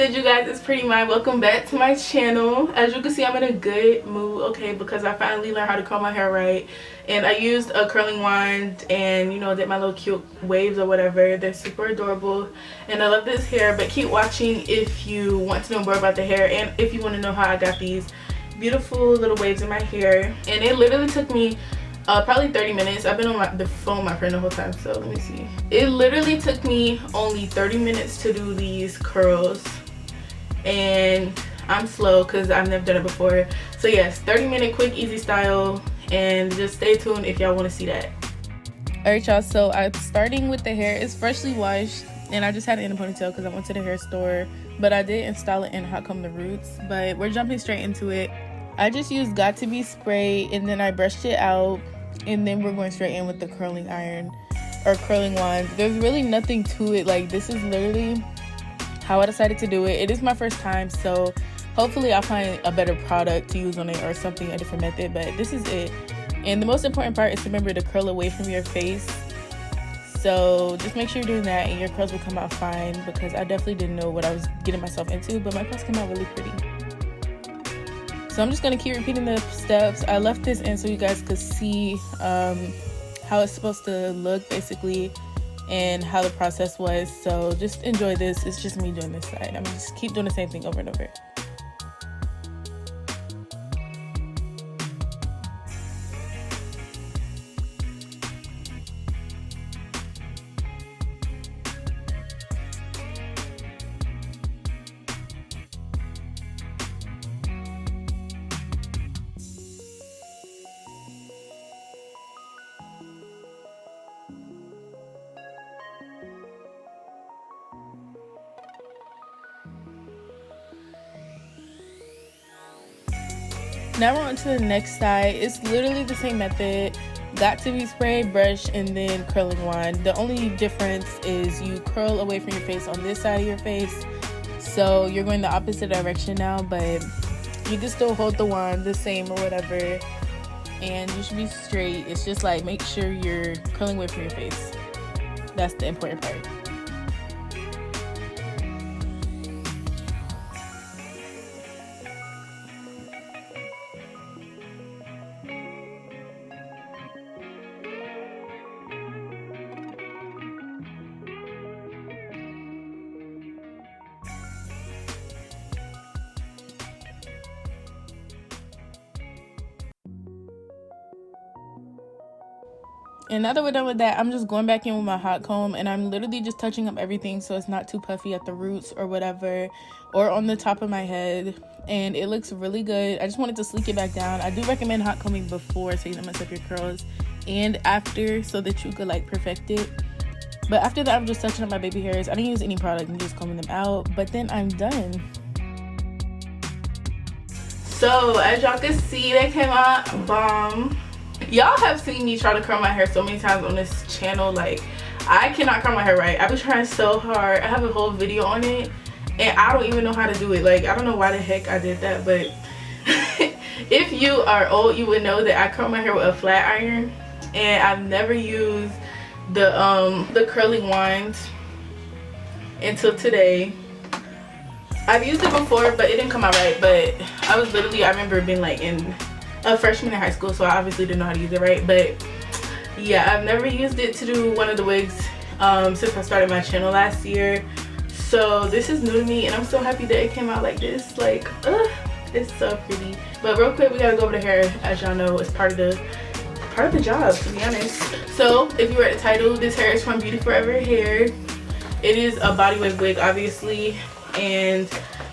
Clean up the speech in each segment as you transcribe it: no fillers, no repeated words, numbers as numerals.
good, you guys? It's Pretty Mind. Welcome back to my channel. As you can see, I'm in a good mood, okay, because I finally learned how to curl my hair right. And I used a curling wand and, you know, did my little cute waves or whatever. They're super adorable and I love this hair. But keep watching if you want to know more about the hair and if you want to know how I got these beautiful little waves in my hair. And it literally took me probably 30 minutes. I've been on the phone with my friend the whole time, so let me see. It literally took me only 30 minutes to do these curls, and I'm slow because I've never done it before. So yes, 30-minute quick easy style, and just stay tuned if y'all want to see that. Alright y'all, so I'm starting with the hair. It's freshly washed and I just had it in a ponytail because I went to the hair store, but I did install it and hot comb the roots. But we're jumping straight into it. I just used got2b spray and then I brushed it out, and then we're going straight in with the curling iron or curling wand. There's really nothing to it. Like, this is literally how I decided to do it. It is my first time, so hopefully I'll find a better product to use on it or something, a different method, but this is it. And the most important part is to remember to curl away from your face. So just make sure you're doing that and your curls will come out fine, because I definitely didn't know what I was getting myself into, but my curls came out really pretty. So I'm just going to keep repeating the steps. I left this in so you guys could see how it's supposed to look basically and how the process was. So just enjoy this. It's just me doing this side. I'm just keep doing the same thing over and over. Now we're on to the next side. It's literally the same method. Got2b spray, brush, and then curling wand. The only difference is you curl away from your face on this side of your face. So you're going the opposite direction now, but you can still hold the wand the same or whatever. And you should be straight. It's just like, make sure you're curling away from your face. That's the important part. And now that we're done with that, I'm just going back in with my hot comb, and I'm literally just touching up everything so it's not too puffy at the roots or whatever, or on the top of my head. And it looks really good. I just wanted to sleek it back down. I do recommend hot combing before so you don't mess up your curls, and after, so that you could like perfect it. But after that, I'm just touching up my baby hairs. I didn't use any product, I'm just combing them out, but then I'm done. So as y'all can see, they came out bomb. Y'all have seen me try to curl my hair so many times on this channel. Like, I cannot curl my hair right. I've been trying so hard. I have a whole video on it and I don't even know how to do it. Like, I don't know why the heck I did that, but if you are old, you would know that I curl my hair with a flat iron, and I've never used the curling wand until today. I've used it before, but it didn't come out right. But I remember being like in a freshman in high school, so I obviously didn't know how to use it right. But yeah, I've never used it to do one of the wigs since I started my channel last year. So this is new to me, and I'm so happy that it came out like this. Like, it's so pretty. But real quick, we gotta go over the hair. As y'all know, it's part of the job, to be honest. So if you read the title, this hair is from Beauty Forever Hair. It is a body wig, obviously, and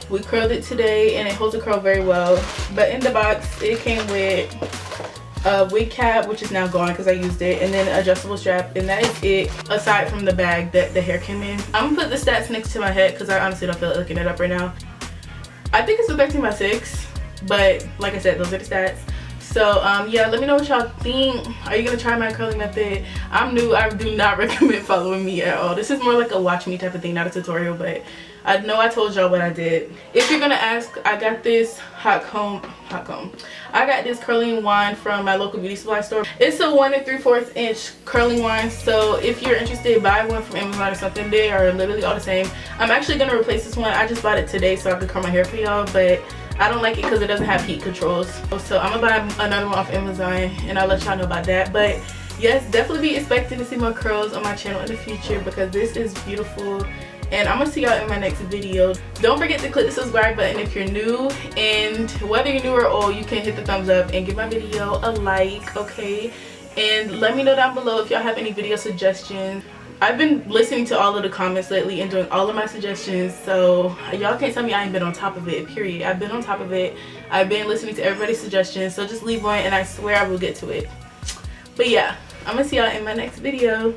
we curled it today, and it holds the curl very well. But in the box, it came with a wig cap, which is now gone because I used it, and then an adjustable strap, and that is it, aside from the bag that the hair came in. I'm gonna put the stats next to my head because I honestly don't feel like looking it up right now. I think it's a 13 by 6, but like I said, those are the stats. So yeah, let me know what y'all think. Are you gonna try my curling method? I'm new. I do not recommend following me at all. This is more like a watch me type of thing, not a tutorial, but I know I told y'all what I did. If you're gonna ask, I got this hot comb. I got this curling wand from my local beauty supply store. It's a 1 3/4 inch curling wand. So if you're interested, buy one from Amazon or something. They are literally all the same. I'm actually gonna replace this one. I just bought it today so I could curl my hair for y'all, but I don't like it because it doesn't have heat controls. So I'm gonna buy another one off Amazon and I'll let y'all know about that. But yes, definitely be expecting to see more curls on my channel in the future because this is beautiful. And I'm gonna see y'all in my next video. Don't forget to click the subscribe button if you're new, and whether you're new or old, you can hit the thumbs up and give my video a like, okay? And let me know down below if y'all have any video suggestions. I've been listening to all of the comments lately and doing all of my suggestions, so y'all can't tell me I ain't been on top of it, period. I've been on top of it. I've been listening to everybody's suggestions, so just leave one and I swear I will get to it. But yeah, I'm gonna see y'all in my next video.